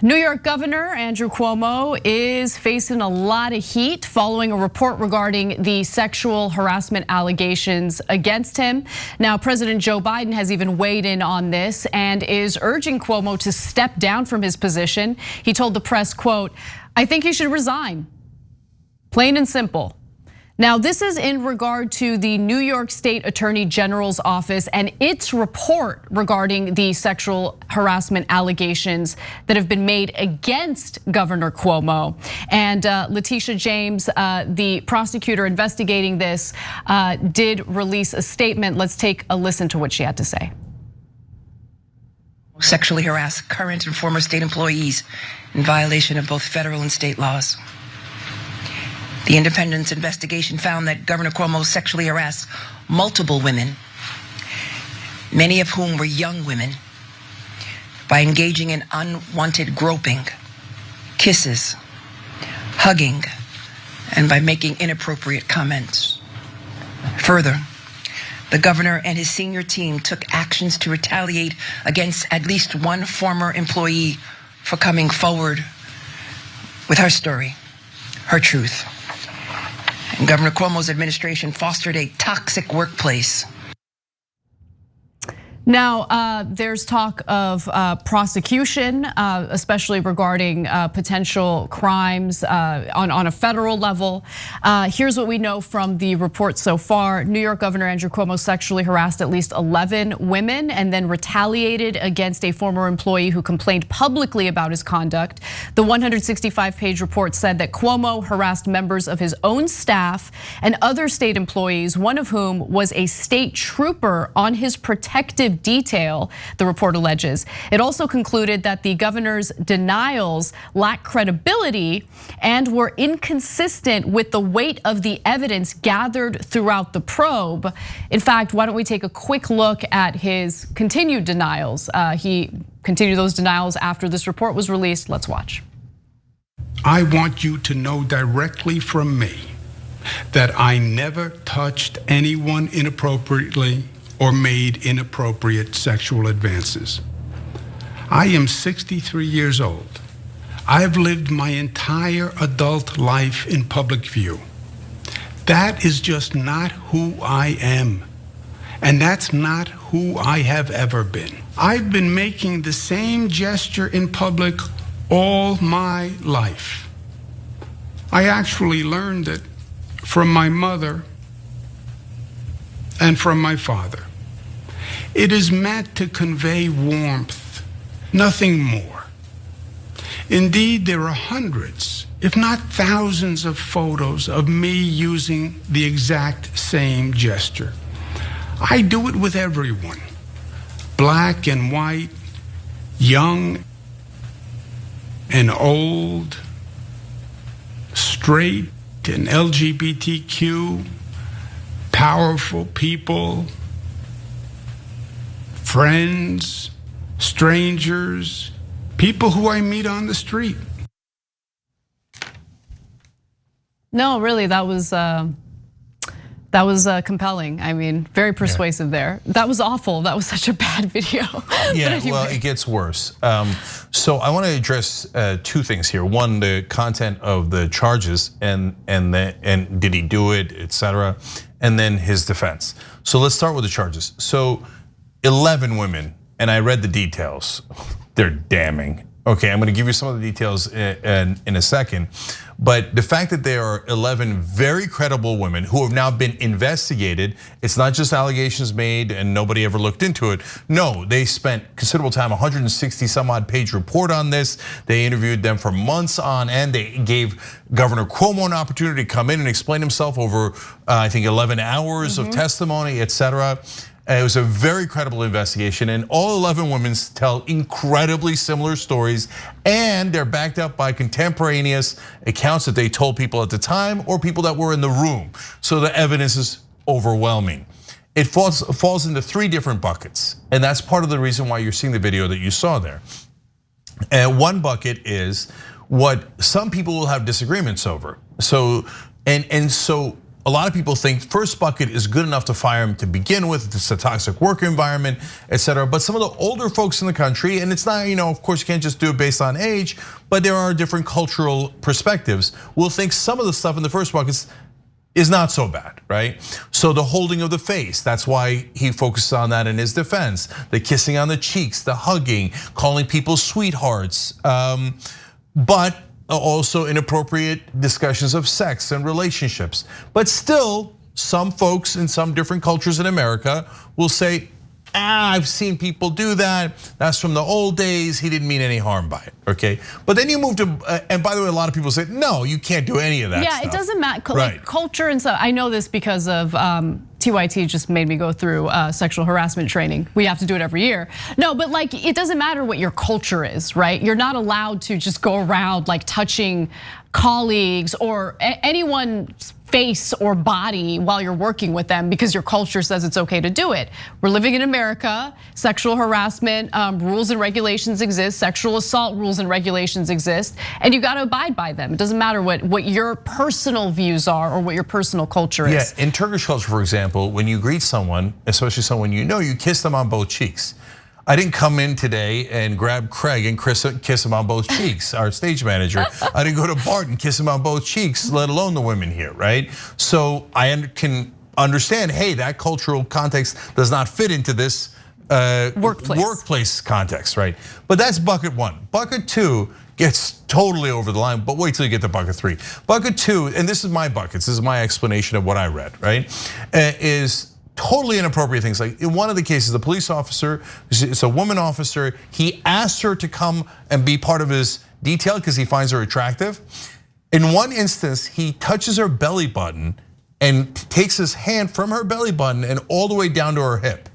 New York Governor Andrew Cuomo is facing a lot of heat following a report regarding the sexual harassment allegations against him. Now, President Joe Biden has even weighed in on this and is urging Cuomo to step down from his position. He told the press, quote, "I think he should resign, plain and simple." Now, this is in regard to the New York State Attorney General's office and its report regarding the sexual harassment allegations that have been made against Governor Cuomo. And Letitia James, the prosecutor investigating this, did release a statement. Let's take a listen to what she had to say. Sexually harass current and former state employees in violation of both federal and state laws. The independent investigation found that Governor Cuomo sexually harassed multiple women, many of whom were young women, by engaging in unwanted groping, kisses, hugging, and by making inappropriate comments. Further, the governor and his senior team took actions to retaliate against at least one former employee for coming forward with her story, her truth. And Governor Cuomo's administration fostered a toxic workplace. Now, there's talk of prosecution, especially regarding potential crimes on a federal level. Here's what we know from the report so far. New York Governor Andrew Cuomo sexually harassed at least 11 women and then retaliated against a former employee who complained publicly about his conduct. The 165-page report said that Cuomo harassed members of his own staff and other state employees, one of whom was a state trooper on his protective detail, the report alleges. It also concluded that the governor's denials lack credibility and were inconsistent with the weight of the evidence gathered throughout the probe. In fact, why don't we take a quick look at his continued denials? He continued those denials after this report was released. Let's watch. I want you to know directly from me that I never touched anyone inappropriately or made inappropriate sexual advances. I am 63 years old. I've lived my entire adult life in public view. That is just not who I am. And that's not who I have ever been. I've been making the same gesture in public all my life. I actually learned it from my mother and from my father. It is meant to convey warmth, nothing more. Indeed, there are hundreds, if not thousands, of photos of me using the exact same gesture. I do it with everyone, black and white, young and old, straight and LGBTQ, powerful people, friends, strangers, people who I meet on the street. No, really, that was compelling. I mean, very persuasive there. That was awful. That was such a bad video. Yeah, anyway. well, it gets worse. So I want to address two things here. One, the content of the charges and did he do it, etc. And then his defense. So let's start with the charges. So 11 women, and I read the details. They're damning. Okay, I'm gonna give you some of the details in a second. But the fact that there are 11 very credible women who have now been investigated, it's not just allegations made and nobody ever looked into it. No, they spent considerable time, 160 some odd page report on this. They interviewed them for months on end. They gave Governor Cuomo an opportunity to come in and explain himself over, I think 11 hours of testimony, etc. It was a very credible investigation, and all 11 women tell incredibly similar stories, and they're backed up by contemporaneous accounts that they told people at the time or people that were in the room. So the evidence is overwhelming. It falls into three different buckets, and that's part of the reason why you're seeing the video that you saw there. And one bucket is what some people will have disagreements over. So a lot of people think first bucket is good enough to fire him to begin with. It's a toxic work environment, et cetera. But some of the older folks in the country, and it's not, of course you can't just do it based on age, but there are different cultural perspectives, will think some of the stuff in the first buckets is not so bad, right? So the holding of the face, that's why he focuses on that in his defense. The kissing on the cheeks, the hugging, calling people sweethearts, but also inappropriate discussions of sex and relationships. But still, some folks in some different cultures in America will say, I've seen people do that. That's from the old days. He didn't mean any harm by it, okay? But then you move to, and by the way, a lot of people say, no, you can't do any of that stuff. Yeah, it doesn't matter, Right. like culture and stuff. I know this because of TYT just made me go through sexual harassment training. We have to do it every year. No, but like it doesn't matter what your culture is, right? You're not allowed to just go around like touching colleagues or anyone's face or body while you're working with them because your culture says it's okay to do it. We're living in America. Sexual harassment rules and regulations exist. Sexual assault rules and regulations exist, and you got to abide by them. It doesn't matter what your personal views are or what your personal culture is. Yeah, in Turkish culture, for example, when you greet someone, especially someone you know, you kiss them on both cheeks. I didn't come in today and grab Craig and kiss him on both cheeks, our stage manager. I didn't go to Bart and kiss him on both cheeks, let alone the women here, right? So I can understand, hey, that cultural context does not fit into this workplace context, right? But that's bucket one. Bucket two gets totally over the line, but wait till you get to bucket three. Bucket two, and this is my buckets, this is my explanation of what I read, right? Is totally inappropriate things. Like in one of the cases, the police officer, it's a woman officer, he asked her to come and be part of his detail because he finds her attractive. In one instance, he touches her belly button and takes his hand from her belly button and all the way down to her hip.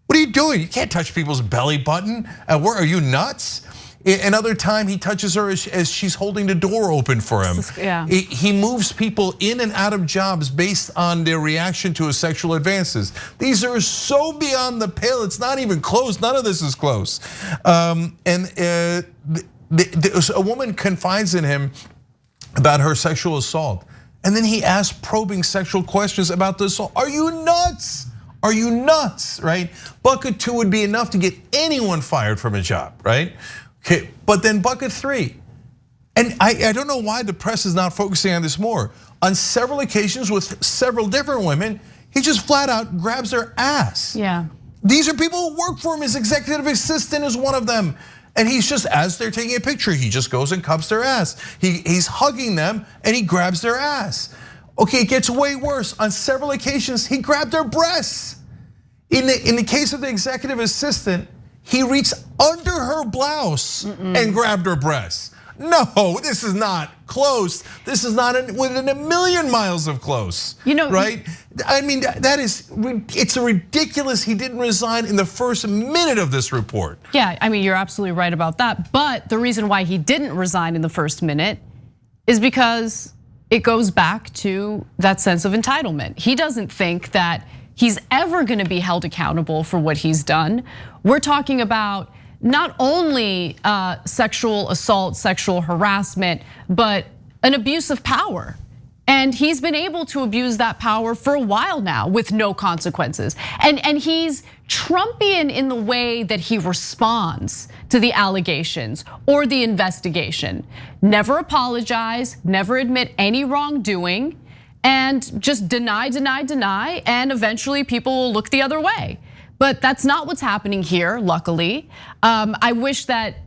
What are you doing? You can't touch people's belly button. Are you nuts? Another time he touches her as she's holding the door open for him. Yeah. He moves people in and out of jobs based on their reaction to his sexual advances. These are so beyond the pale, it's not even close, none of this is close. A woman confides in him about her sexual assault. And then he asks probing sexual questions about the assault. Are you nuts? Are you nuts, right? Bucket two would be enough to get anyone fired from a job, right? Okay, but then bucket three, and I don't know why the press is not focusing on this more. On several occasions with several different women, he just flat out grabs their ass. Yeah. These are people who work for him. His executive assistant is one of them. And he's just, as they're taking a picture, he just goes and cups their ass. He's hugging them and he grabs their ass. Okay, it gets way worse. On several occasions, he grabbed their breasts. In the case of the executive assistant, he reached under her blouse and grabbed her breasts. No, this is not close. This is not within a million miles of close. Right? I mean, it's ridiculous he didn't resign in the first minute of this report. Yeah, I mean, you're absolutely right about that. But the reason why he didn't resign in the first minute is because it goes back to that sense of entitlement. He doesn't think that he's ever gonna be held accountable for what he's done. We're talking about not only sexual assault, sexual harassment, but an abuse of power. And he's been able to abuse that power for a while now with no consequences. And he's Trumpian in the way that he responds to the allegations or the investigation. Never apologize, never admit any wrongdoing, and just deny, and eventually people will look the other way. But that's not what's happening here, luckily. I wish that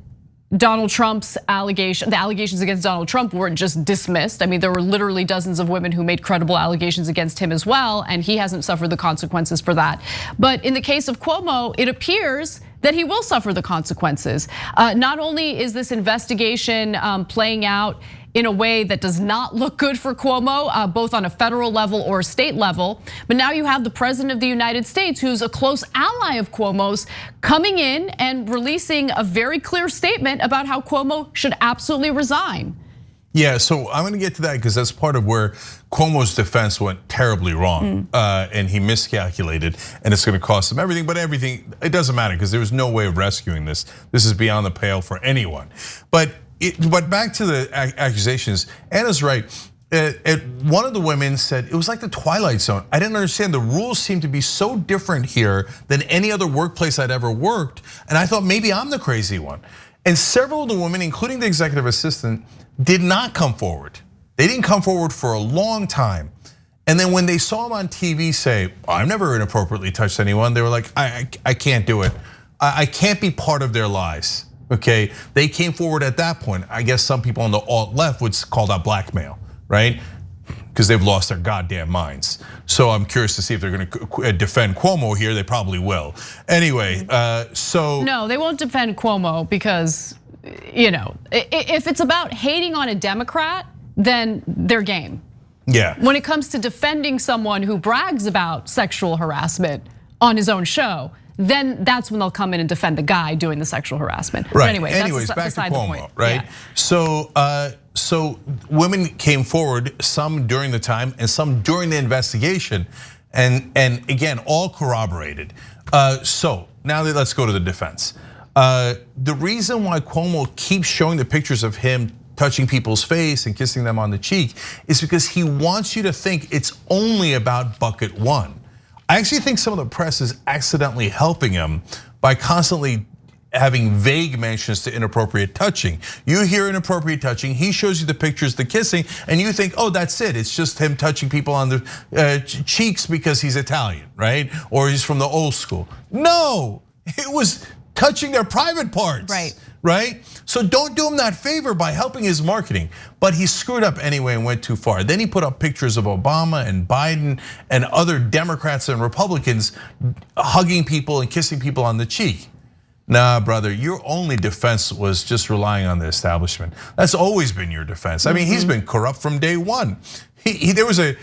Donald Trump's the allegations against Donald Trump weren't just dismissed. I mean, there were literally dozens of women who made credible allegations against him as well, and he hasn't suffered the consequences for that. But in the case of Cuomo, it appears that he will suffer the consequences. Not only is this investigation playing out in a way that does not look good for Cuomo, both on a federal level or a state level. But now you have the president of the United States, who's a close ally of Cuomo's, coming in and releasing a very clear statement about how Cuomo should absolutely resign. Yeah, so I'm gonna get to that because that's part of where Cuomo's defense went terribly wrong. And he miscalculated, and it's gonna cost him everything, but everything, it doesn't matter because there was no way of rescuing this. This is beyond the pale for anyone. But back to the accusations, Anna's right. one of the women said it was like the Twilight Zone. I didn't understand. The rules seem to be so different here than any other workplace I'd ever worked, and I thought maybe I'm the crazy one. And several of the women, including the executive assistant, did not come forward. They didn't come forward for a long time. And then when they saw him on TV say, I've never inappropriately touched anyone, they were like, I can't do it. I can't be part of their lives, okay? They came forward at that point. I guess some people on the alt-left would call that blackmail, right? Because they've lost their goddamn minds. So I'm curious to see if they're gonna defend Cuomo here. They probably will. Anyway, so. No, they won't defend Cuomo because, if it's about hating on a Democrat, then they're game. Yeah. When it comes to defending someone who brags about sexual harassment on his own show, then that's when they'll come in and defend the guy doing the sexual harassment. Right. But anyway, anyways, that's back beside to Cuomo, the point. right? Yeah. So women came forward, some during the time and some during the investigation, and again, all corroborated. So now let's go to the defense. The reason why Cuomo keeps showing the pictures of him touching people's face and kissing them on the cheek is because he wants you to think it's only about bucket one. I actually think some of the press is accidentally helping him by constantly having vague mentions to inappropriate touching. You hear inappropriate touching, he shows you the pictures, the kissing, and you think, oh, that's it. It's just him touching people on the cheeks because he's Italian, right? Or he's from the old school. No, it was touching their private parts. Right? So don't do him that favor by helping his marketing. But he screwed up anyway and went too far. Then he put up pictures of Obama and Biden and other Democrats and Republicans hugging people and kissing people on the cheek. Nah, brother, your only defense was just relying on the establishment. That's always been your defense. I mean, he's been corrupt from day one. There was a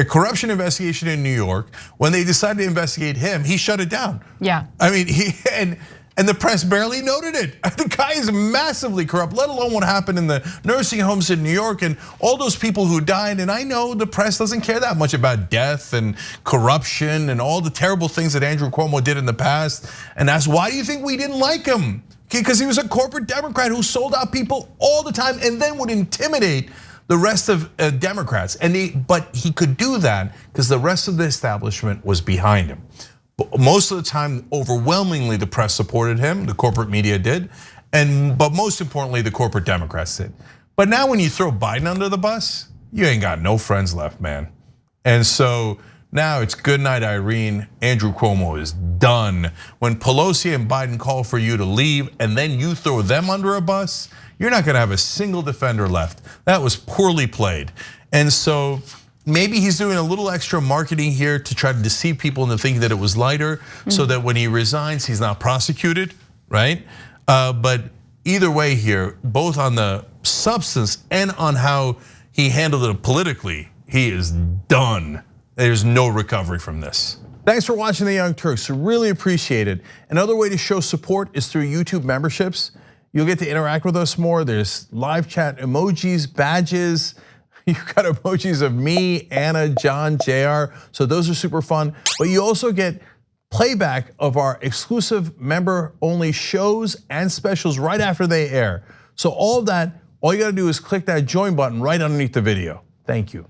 corruption investigation in New York. When they decided to investigate him, he shut it down. Yeah. I mean, and the press barely noted it. The guy is massively corrupt, let alone what happened in the nursing homes in New York and all those people who died. And I know the press doesn't care that much about death and corruption and all the terrible things that Andrew Cuomo did in the past. And that's why do you think we didn't like him? Because he was a corporate Democrat who sold out people all the time and then would intimidate the rest of Democrats. But he could do that because the rest of the establishment was behind him. Most of the time, overwhelmingly, the press supported him, the corporate media did, but most importantly, the corporate Democrats did. But now when you throw Biden under the bus, you ain't got no friends left, man. And so now it's good night, Irene. Andrew Cuomo is done. When Pelosi and Biden call for you to leave and then you throw them under a bus, you're not gonna have a single defender left. That was poorly played. And so maybe he's doing a little extra marketing here to try to deceive people into thinking that it was lighter so that when he resigns, he's not prosecuted, right? But either way here, both on the substance and on how he handled it politically, he is done. There's no recovery from this. Thanks for watching The Young Turks, really appreciate it. Another way to show support is through YouTube memberships. You'll get to interact with us more. There's live chat emojis, badges. You've got emojis of me, Anna, John, JR, so those are super fun. But you also get playback of our exclusive member-only shows and specials right after they air. So all of that, all you gotta do is click that join button right underneath the video. Thank you.